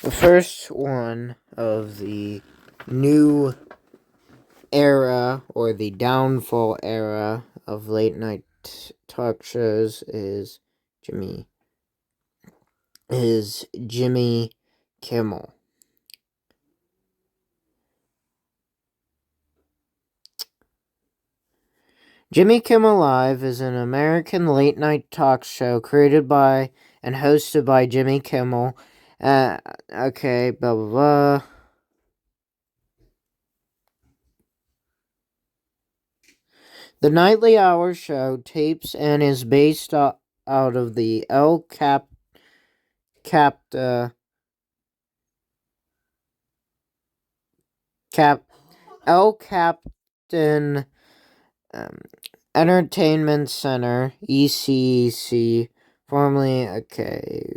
The first one of the new era, or the downfall era, of late night talk shows is Jimmy Kimmel. Jimmy Kimmel Live is an American late night talk show created by and hosted by Jimmy Kimmel. Okay, blah blah blah. The Nightly Hour show tapes and is based out of the El Captain um, Entertainment Center, ECC, formerly, okay.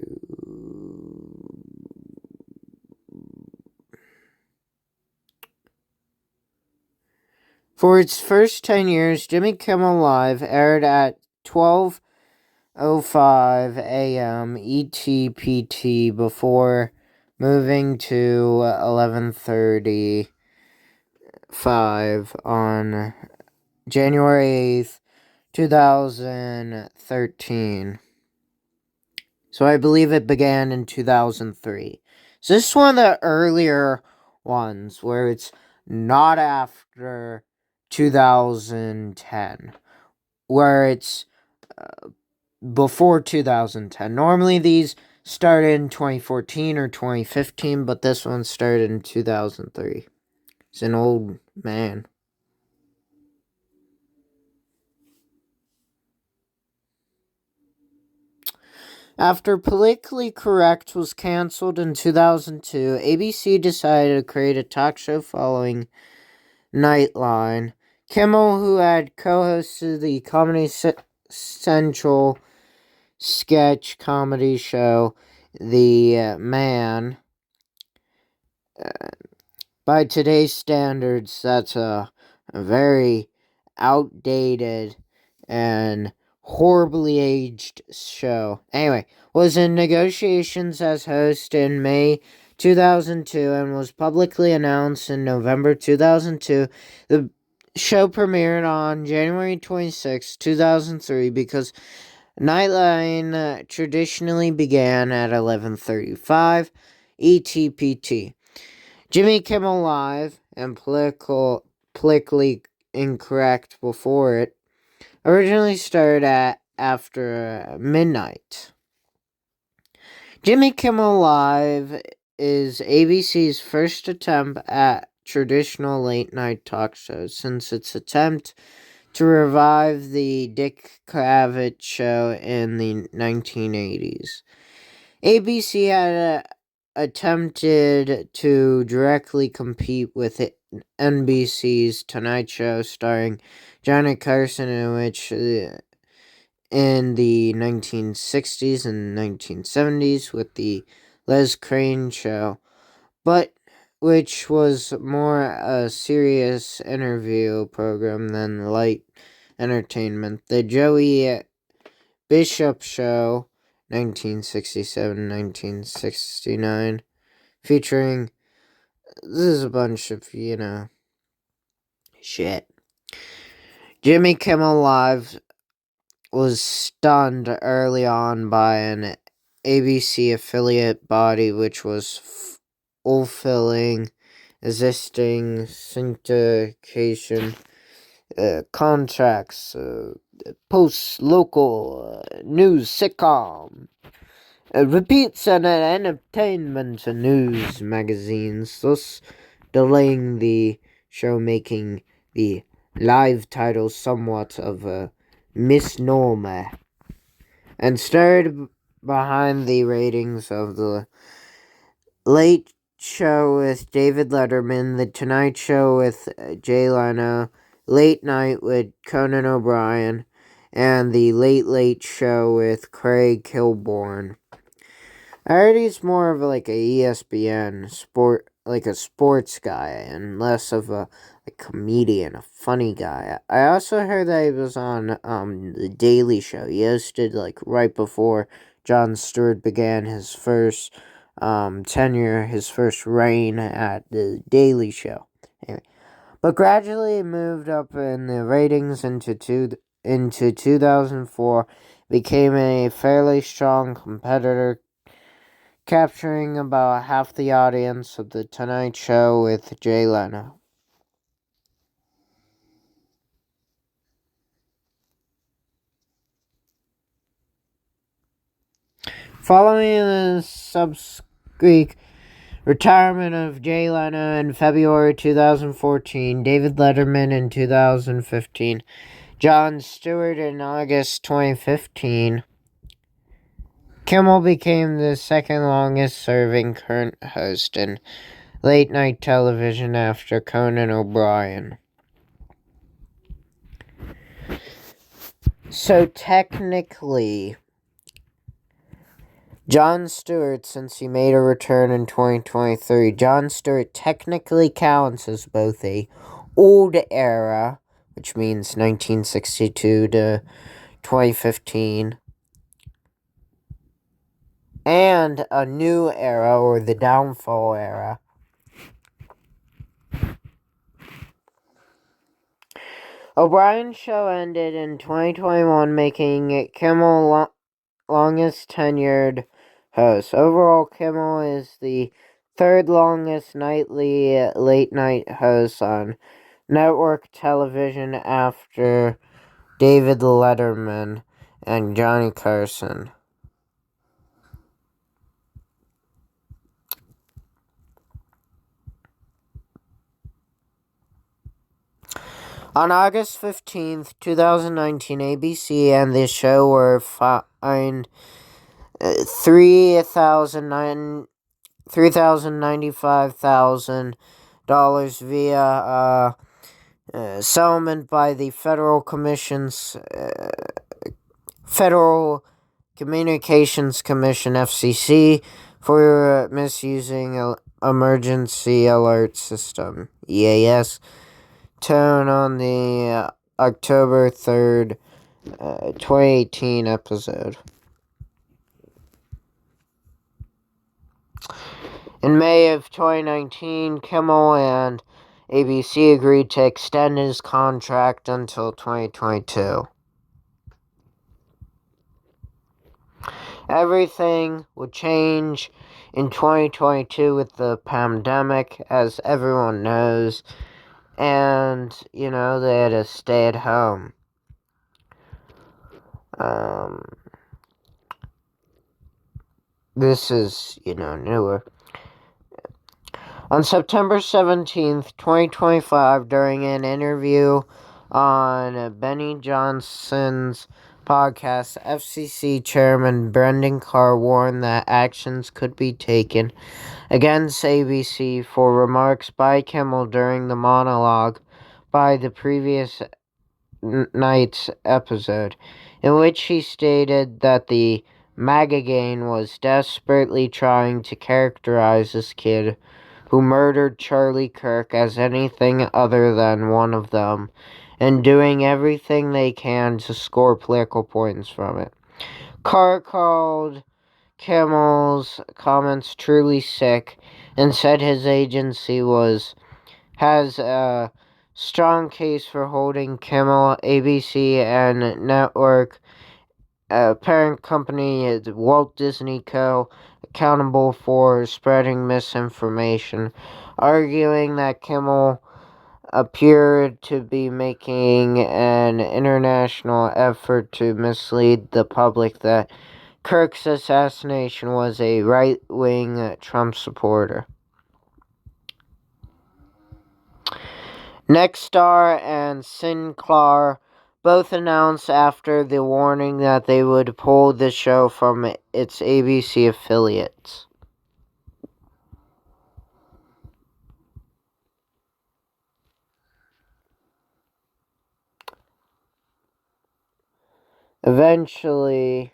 For its first 10 years, Jimmy Kimmel Live aired at 12:05 a.m. ETPT before moving to 11:35 on January 8th, 2013. So I believe it began in 2003. So this is one of the earlier ones where it's not after 2010, where it's before 2010. Normally these started in 2014 or 2015, but this one started in 2003. He's an old man. After Politically Correct was canceled in 2002, ABC decided to create a talk show following Nightline. Kimmel, who had co-hosted the Comedy Central sketch comedy show The Man, by today's standards, that's a very outdated and horribly aged show. Anyway, was in negotiations as host in May 2002 and was publicly announced in November 2002. The show premiered on January 26, 2003 because Nightline traditionally began at 11:35 ETPT. Jimmy Kimmel Live and Politically Incorrect before it originally started at after midnight. Jimmy Kimmel Live is ABC's first attempt at traditional late night talk shows since its attempt to revive the Dick Cavett show in the 1980s. ABC had attempted to directly compete with NBC's Tonight Show starring Johnny Carson, in which in the 1960s and 1970s with the Les Crane Show, but which was more a serious interview program than light entertainment. The Joey Bishop Show, 1967-1969, featuring, this is a bunch of, shit. Jimmy Kimmel Live was stunned early on by an ABC affiliate body which was fulfilling existing syndication contracts, post local news sitcom, repeats and entertainment news magazines, thus delaying the show, making the live title somewhat of a misnomer, and started behind the ratings of the Late Show with David Letterman, The Tonight Show with Jay Leno, Late Night with Conan O'Brien, and The Late Late Show with Craig Kilborn. I heard he's more of like a ESPN like a sports guy, and less of a comedian, a funny guy. I also heard that he was on The Daily Show. He hosted like right before Jon Stewart began his first tenure, his first reign at The Daily Show. Anyway, but gradually moved up in the ratings into 2004, became a fairly strong competitor, capturing about half the audience of The Tonight Show with Jay Leno. Following the subsequent retirement of Jay Leno in February 2014, David Letterman in 2015, Jon Stewart in August 2015, Kimmel became the second longest serving current host in late night television after Conan O'Brien. So technically, Jon Stewart, since he made a return in 2023, Jon Stewart technically counts as both a old era, which means 1962 to 2015, and a new era, or the downfall era. O'Brien's show ended in 2021, making Kimmel longest tenured host. Overall, Kimmel is the third longest nightly late night host on network television after David Letterman and Johnny Carson. On August 15th, 2019, ABC and the show were fined $395,000 via settlement by the Federal Communications Commission (FCC) for misusing Emergency Alert System (EAS) tone on the October 3rd, 2018 episode. In May of 2019, Kimmel and ABC agreed to extend his contract until 2022. Everything would change in 2022 with the pandemic, as everyone knows, and, they had to stay at home. This is, newer. On September 17th, 2025, during an interview on Benny Johnson's podcast, FCC Chairman Brendan Carr warned that actions could be taken against ABC for remarks by Kimmel during the monologue by the previous night's episode, in which he stated that the MAGA gang was desperately trying to characterize this kid who murdered Charlie Kirk as anything other than one of them, and doing everything they can to score political points from it. Carr called Kimmel's comments truly sick and said his agency has a strong case for holding Kimmel, ABC, and network parent company Walt Disney Co. accountable for spreading misinformation, arguing that Kimmel appeared to be making an international effort to mislead the public that Kirk's assassination was a right-wing Trump supporter. Nexstar and Sinclair both announced after the warning that they would pull the show from its ABC affiliates. Eventually,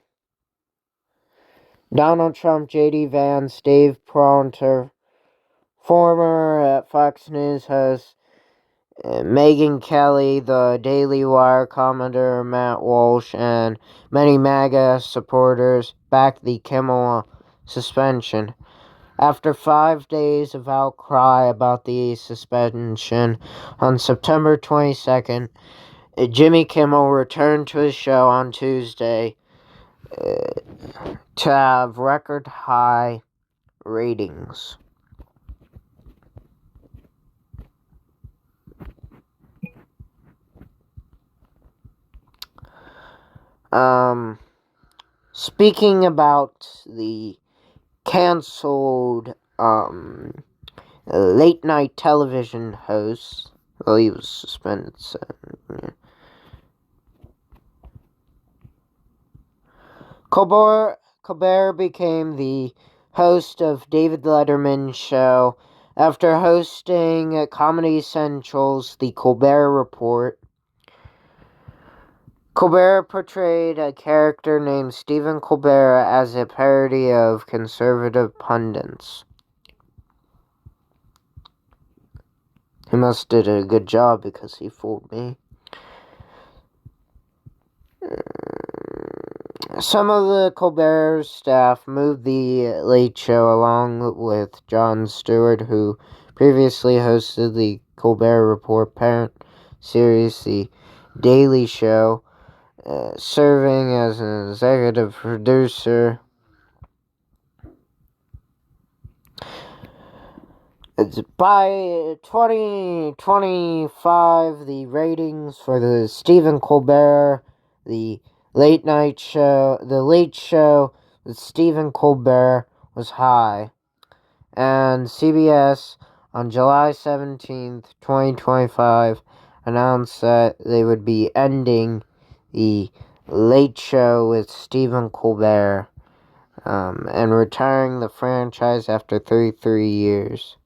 Donald Trump, J.D. Vance, Dave Pronter, former Fox News host Megyn Kelly, the Daily Wire commentator Matt Walsh, and many MAGA supporters backed the Kimmel suspension. After 5 days of outcry about the suspension, on September 22nd, Jimmy Kimmel returned to his show on Tuesday to have record high ratings. Speaking about the canceled late night television host, well, he was suspended, so yeah. Colbert became the host of David Letterman's show after hosting Comedy Central's The Colbert Report. Colbert portrayed a character named Stephen Colbert as a parody of conservative pundits. He must have did a good job because he fooled me. Some of the Colbert staff moved the Late Show along with Jon Stewart, who previously hosted the Colbert Report parent series, The Daily Show, serving as an executive producer. By 2025, the ratings for the Stephen Colbert, the Late Show with Stephen Colbert was high, and CBS on July 17th, 2025, announced that they would be ending the Late Show with Stephen Colbert, and retiring the franchise after 33 years.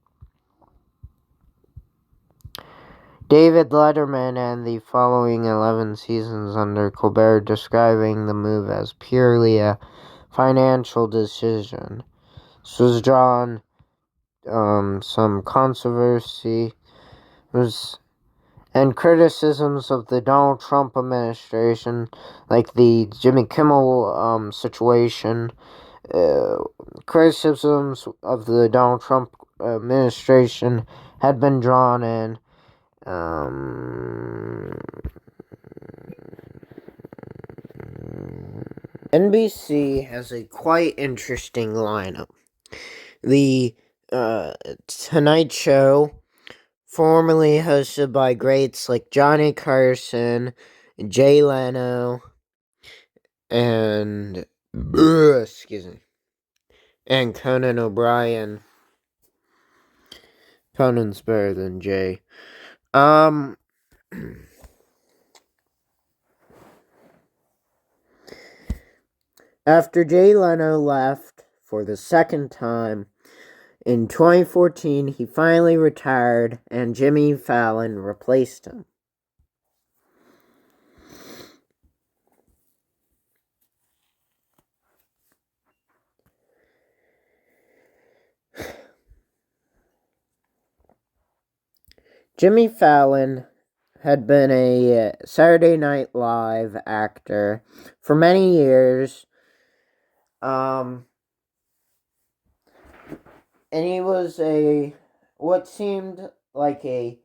David Letterman and the following 11 seasons under Colbert describing the move as purely a financial decision. This was drawn some controversy and criticisms of the Donald Trump administration, like the Jimmy Kimmel situation. Criticisms of the Donald Trump administration had been drawn in. NBC has a quite interesting lineup. The Tonight Show, formerly hosted by greats like Johnny Carson, Jay Leno, and and Conan O'Brien. Conan's better than Jay. After Jay Leno left for the second time in 2014, he finally retired and Jimmy Fallon replaced him. Jimmy Fallon had been a Saturday Night Live actor for many years. And he was what seemed like a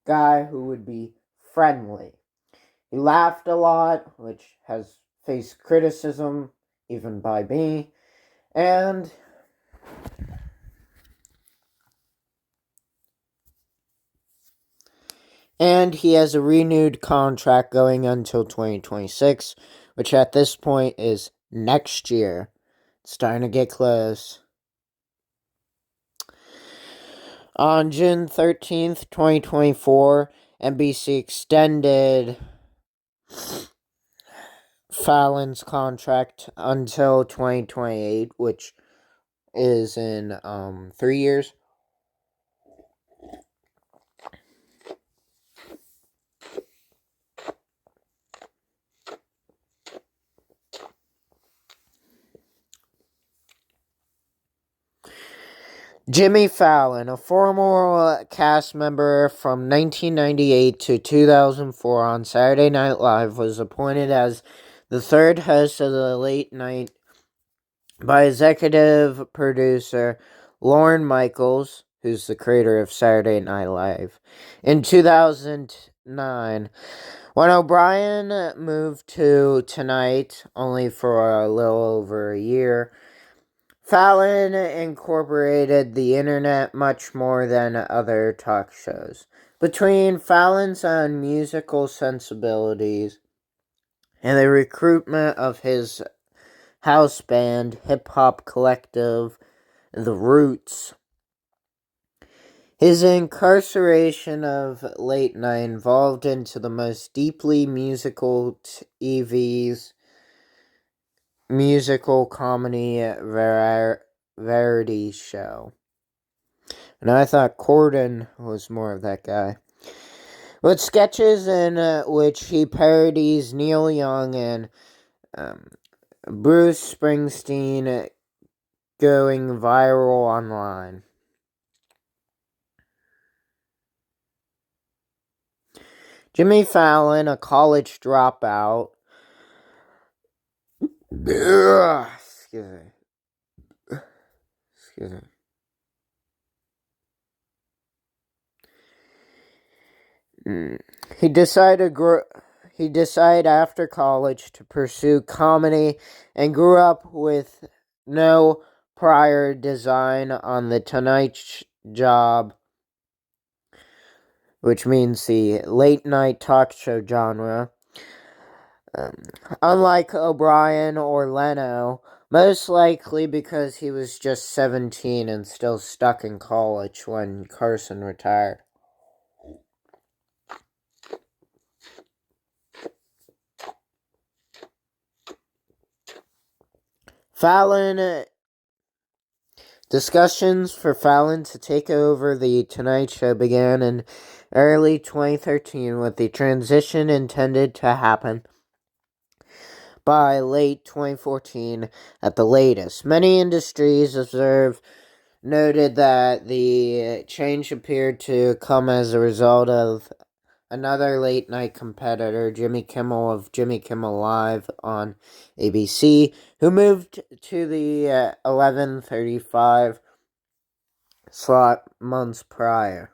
guy who would be friendly. He laughed a lot, which has faced criticism, even by me, and he has a renewed contract going until 2026, which at this point is next year. It's starting to get close. On June 13th, 2024, NBC extended Fallon's contract until 2028, which is in 3 years. Jimmy Fallon, a former cast member from 1998 to 2004 on Saturday Night Live, was appointed as the third host of the late night by executive producer Lorne Michaels, who's the creator of Saturday Night Live. In 2009, when O'Brien moved to Tonight, only for a little over a year, Fallon incorporated the internet much more than other talk shows. Between Fallon's own musical sensibilities and the recruitment of his house band, hip hop collective, The Roots, his incarceration of late night evolved into the most deeply musical TV's musical comedy variety show. And I thought Corden was more of that guy. With sketches in which he parodies Neil Young and Bruce Springsteen going viral online. Jimmy Fallon, a college dropout. Excuse me. He decided after college to pursue comedy and grew up with no prior design on the Tonight Job, which means the late night talk show genre. Unlike O'Brien or Leno, most likely because he was just 17 and still stuck in college when Carson retired. Discussions for Fallon to take over The Tonight Show began in early 2013, with the transition intended to happen by late 2014 at the latest. Many industries noted that the change appeared to come as a result of another late-night competitor, Jimmy Kimmel of Jimmy Kimmel Live on ABC, who moved to the 11:35 slot months prior.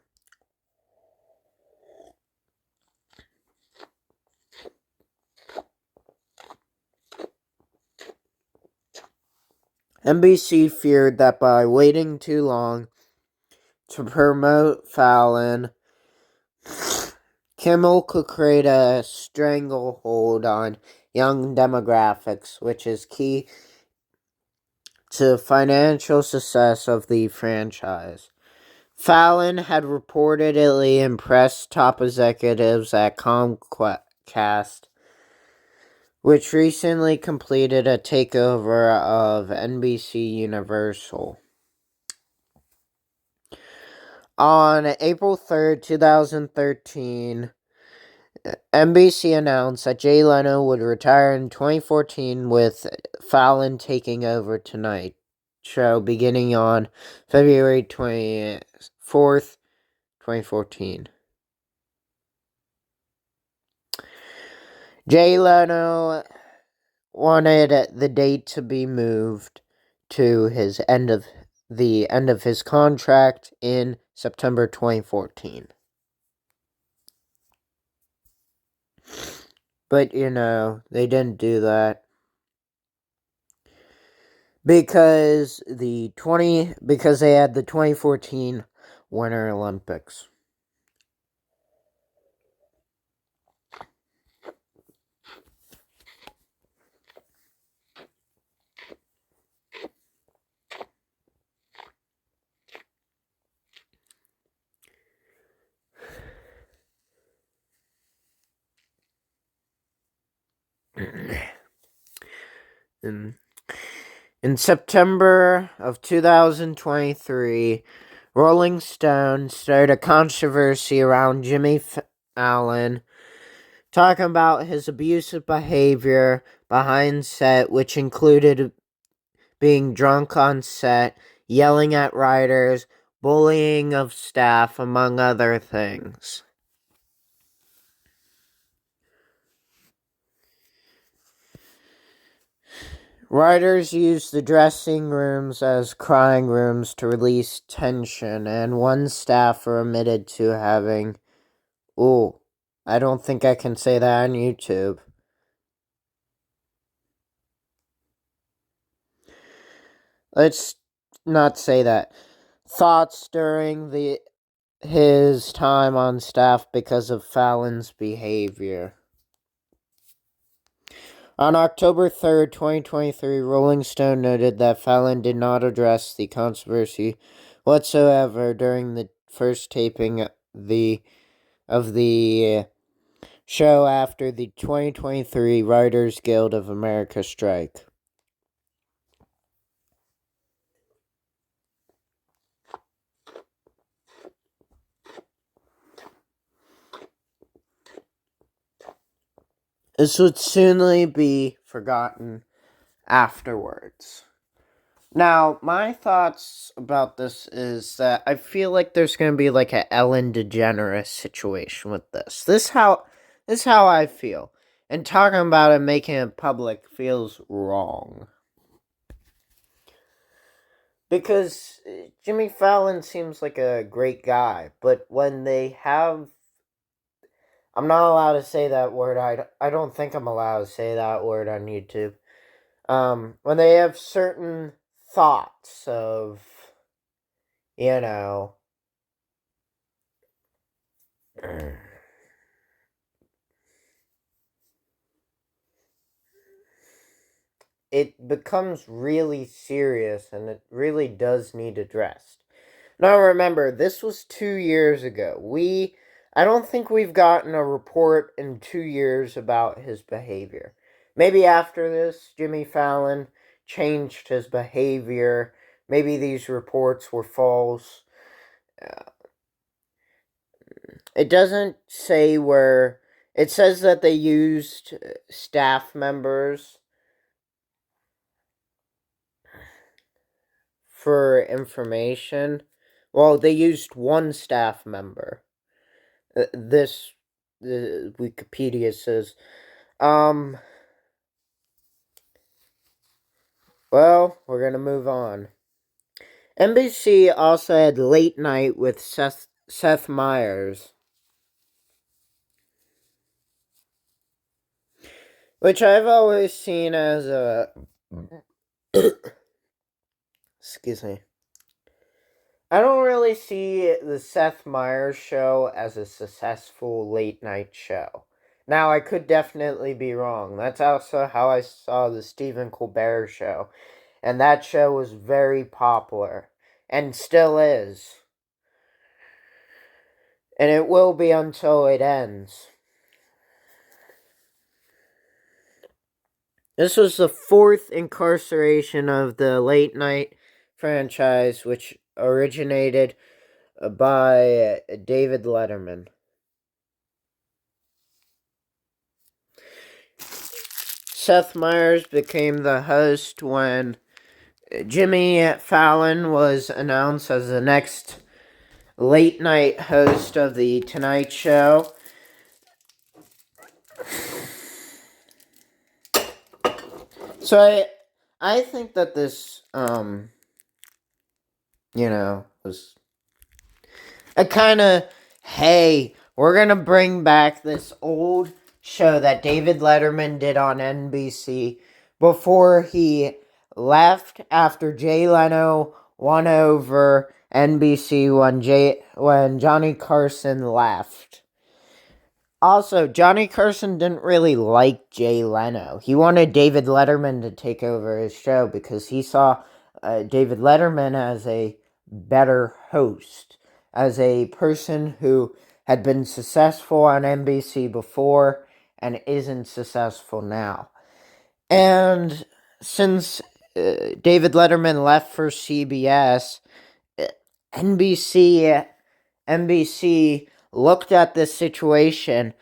NBC feared that by waiting too long to promote Fallon, Kimmel could create a stranglehold on young demographics, which is key to financial success of the franchise. Fallon had reportedly impressed top executives at Comcast, which recently completed a takeover of NBC Universal. On April 3rd, 2013, NBC announced that Jay Leno would retire in 2014, with Fallon taking over Tonight Show beginning on February 24th, 2014. Jay Leno wanted the date to be moved to the end of his contract in September 2014. But, they didn't do that. Because they had the 2014 Winter Olympics. In September of 2023, Rolling Stone started a controversy around Jimmy Fallon, talking about his abusive behavior behind set, which included being drunk on set, yelling at writers, bullying of staff, among other things. Writers use the dressing rooms as crying rooms to release tension, and one staffer admitted to having. Ooh, I don't think I can say that on YouTube. Let's not say that. Thoughts during his time on staff because of Fallon's behavior. On October 3rd, 2023, Rolling Stone noted that Fallon did not address the controversy whatsoever during the first taping of the show after the 2023 Writers Guild of America strike. This would soon be forgotten afterwards. Now, my thoughts about this is that I feel like there's going to be like an Ellen DeGeneres situation with this. This is how I feel. And talking about it, making it public, feels wrong. Because Jimmy Fallon seems like a great guy, but when they have... I'm not allowed to say that word. I don't think I'm allowed to say that word on YouTube. When they have certain thoughts of, you know, it becomes really serious and it really does need addressed. Now remember, this was 2 years ago. I don't think we've gotten a report in 2 years about his behavior. Maybe after this, Jimmy Fallon changed his behavior. Maybe these reports were false. It doesn't say where. It says that they used staff members for information. Well, they used one staff member. The Wikipedia says. Well, we're gonna move on. NBC also had Late Night with Seth Meyers, which I've always seen as a... Excuse me. I don't really see the Seth Meyers show as a successful late night show. Now, I could definitely be wrong. That's also how I saw the Stephen Colbert show. And that show was very popular. And still is. And it will be until it ends. This was the 4th incarceration of the late night franchise, which originated by David Letterman. Seth Meyers became the host when Jimmy Fallon was announced as the next late night host of The Tonight Show. So I think that this, was a kind of, hey, we're going to bring back this old show that David Letterman did on NBC before he left after Jay Leno won over NBC when Johnny Carson left. Also, Johnny Carson didn't really like Jay Leno. He wanted David Letterman to take over his show because he saw David Letterman as a better host, as a person who had been successful on NBC before and isn't successful now. And since David Letterman left for CBS, NBC looked at this situation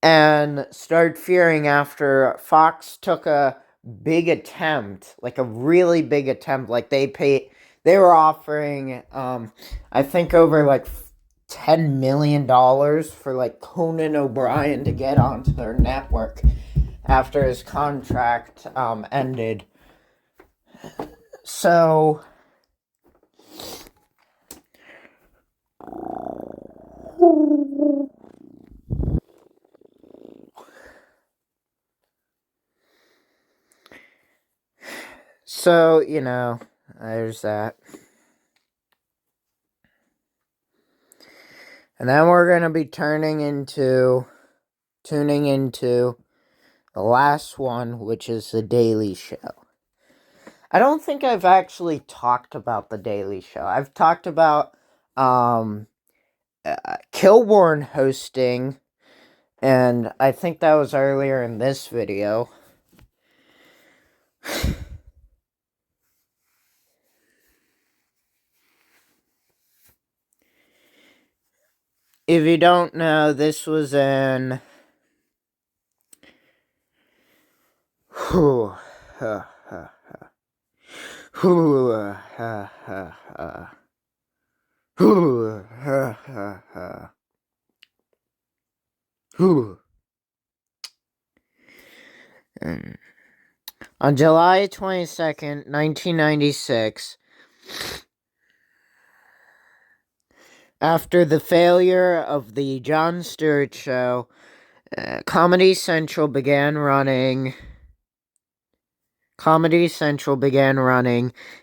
and started fearing after Fox took a big attempt, like a really big attempt, like they were offering, I think over like $10 million for like Conan O'Brien to get onto their network. after his contract ended. So there's that. And then we're going to be tuning into the last one, which is The Daily Show. I don't think I've actually talked about The Daily Show. I've talked about Kilborn hosting, and I think that was earlier in this video. If you don't know, this was in... On July 22nd, 1996, after the failure of the Jon Stewart Show, Comedy Central began running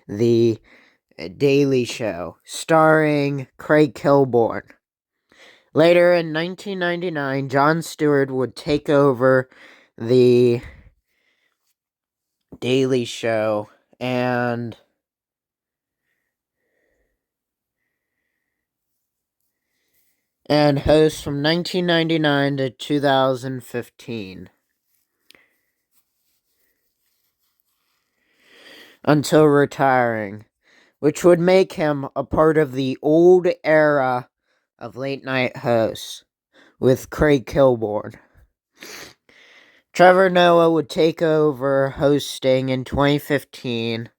The Daily Show, starring Craig Kilborn. Later in 1999, Jon Stewart would take over The Daily Show and host from 1999 to 2015. Until retiring, which would make him a part of the old era of late-night hosts with Craig Kilborn. Trevor Noah would take over hosting in 2015.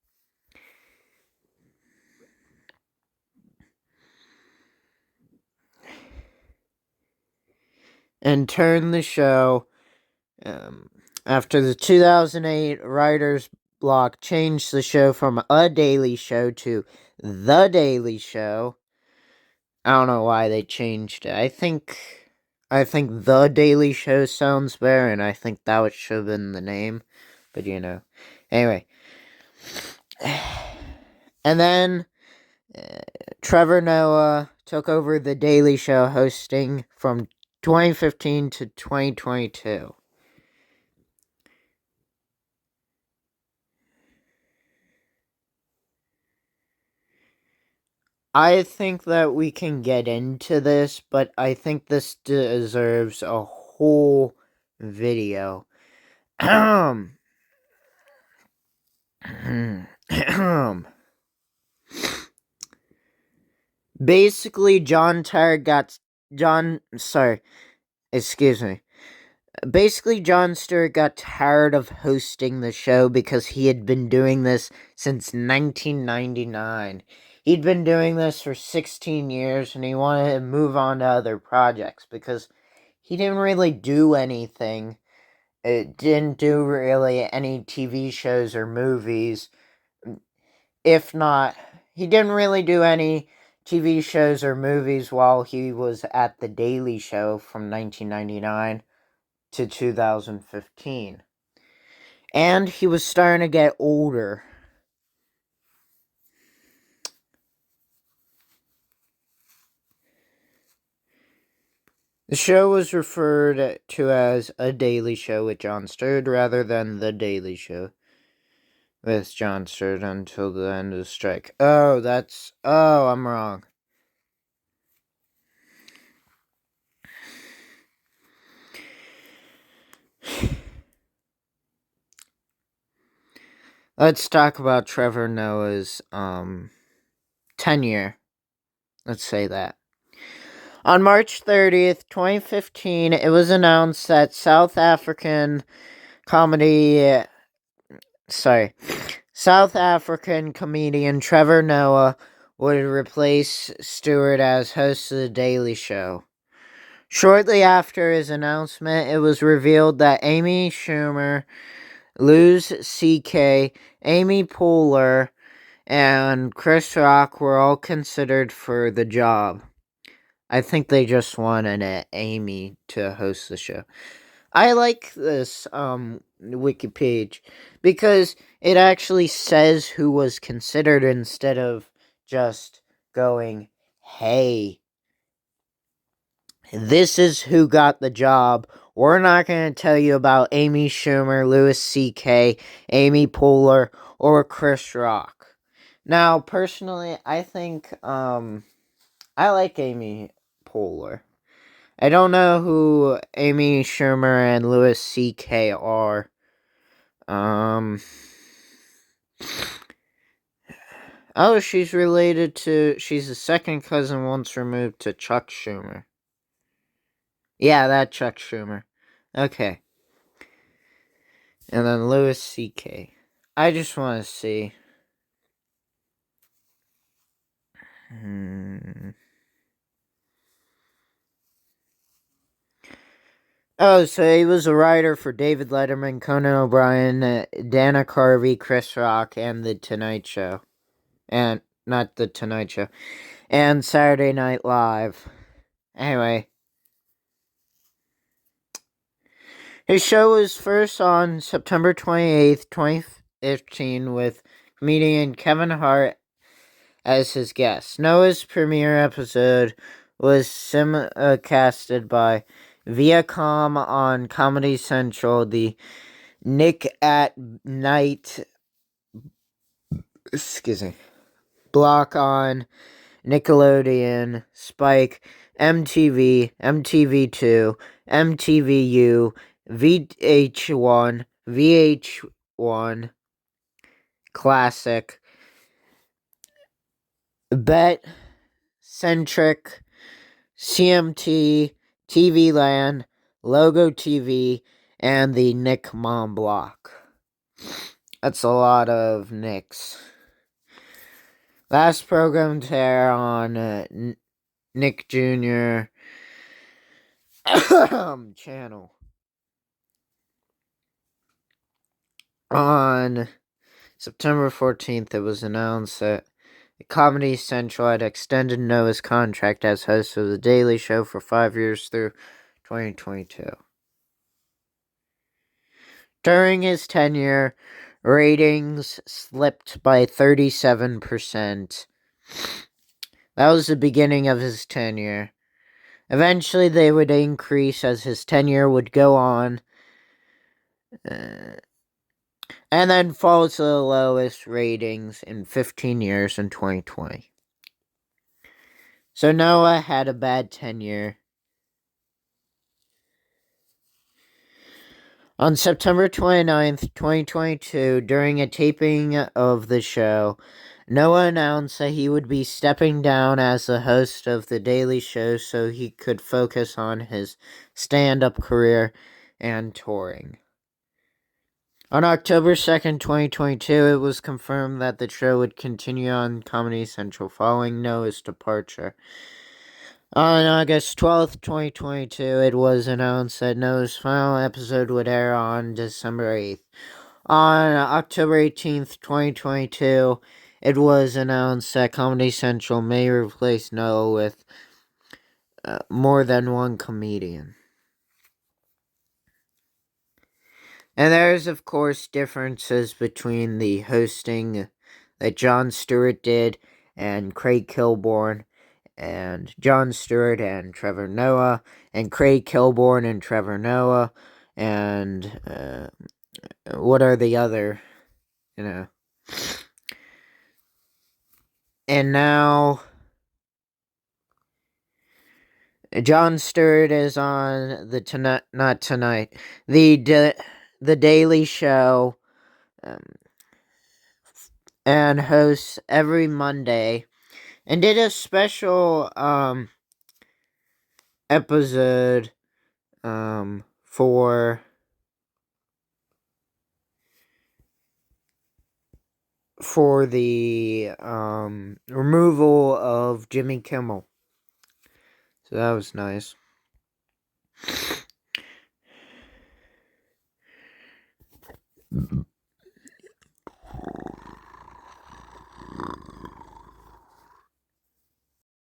And turn the show, after the 2008 writer's block changed the show from A Daily Show to The Daily Show. I don't know why they changed it. I think The Daily Show sounds better, and I think that should have been the name. But anyway. And then Trevor Noah took over The Daily Show hosting from 2015 to 2022. I think that we can get into this, but I think this deserves a whole video. Basically, Basically, Jon Stewart got tired of hosting the show because he had been doing this since 1999. He'd been doing this for 16 years, and he wanted to move on to other projects because he didn't really do anything. It didn't do really any TV shows or movies. If not, he didn't really do any TV shows or movies while he was at The Daily Show from 1999 to 2015. And he was starting to get older. The show was referred to as A Daily Show with Jon Stewart rather than The Daily Show with Jon Stewart until the end of the strike. I'm wrong. Let's talk about Trevor Noah's tenure. Let's say that. On March 30th, 2015, it was announced that South African comedian Trevor Noah would replace Stewart as host of The Daily Show. Shortly after his announcement, it was revealed that Amy Schumer, Louis C.K., Amy Poehler, and Chris Rock were all considered for the job. I think they just wanted Amy to host the show. I like this wiki page because it actually says who was considered instead of just going, "Hey, this is who got the job. We're not going to tell you about Amy Schumer, Louis C.K., Amy Poehler, or Chris Rock." Now, personally, I think I like Amy Poehler. I don't know who Amy Schumer and Louis C.K. are. Oh, she's she's a second cousin once removed to Chuck Schumer. Yeah, that Chuck Schumer. Okay. And then Louis C.K. I just want to see. Oh, so he was a writer for David Letterman, Conan O'Brien, Dana Carvey, Chris Rock, and The Tonight Show. And not The Tonight Show. And Saturday Night Live. Anyway. His show was first on September 28th, 2015, with comedian Kevin Hart as his guest. Noah's premiere episode was simulcasted by Viacom on Comedy Central, the Nick at Night block on Nickelodeon, Spike, MTV, MTV2, MTVU, VH1, VH1, Classic, Bet, Centric, CMT, TV Land, Logo TV, and the Nick Mom block. That's a lot of Nicks. Last program to air on Nick Jr. channel. On September 14th, it was announced that Comedy Central had extended Noah's contract as host of The Daily Show for 5 years through 2022. During his tenure, ratings slipped by 37%. That was the beginning of his tenure. Eventually, they would increase as his tenure would go on, and then fall to the lowest ratings in 15 years in 2020. So Noah had a bad tenure. On September 29th, 2022, during a taping of the show, Noah announced that he would be stepping down as the host of The Daily Show so he could focus on his stand-up career and touring. On October 2nd, 2022, it was confirmed that the show would continue on Comedy Central following Noah's departure. On August 12th, 2022, it was announced that Noah's final episode would air on December 8th. On October 18th, 2022, it was announced that Comedy Central may replace Noah with more than one comedian. And there's, of course, differences between the hosting that Jon Stewart did and Craig Kilborn, and Jon Stewart and Trevor Noah, and Craig Kilborn and Trevor Noah, and what are the other, And now Jon Stewart is on the Daily Show, and hosts every Monday, and did a special episode for the removal of Jimmy Kimmel. So that was nice.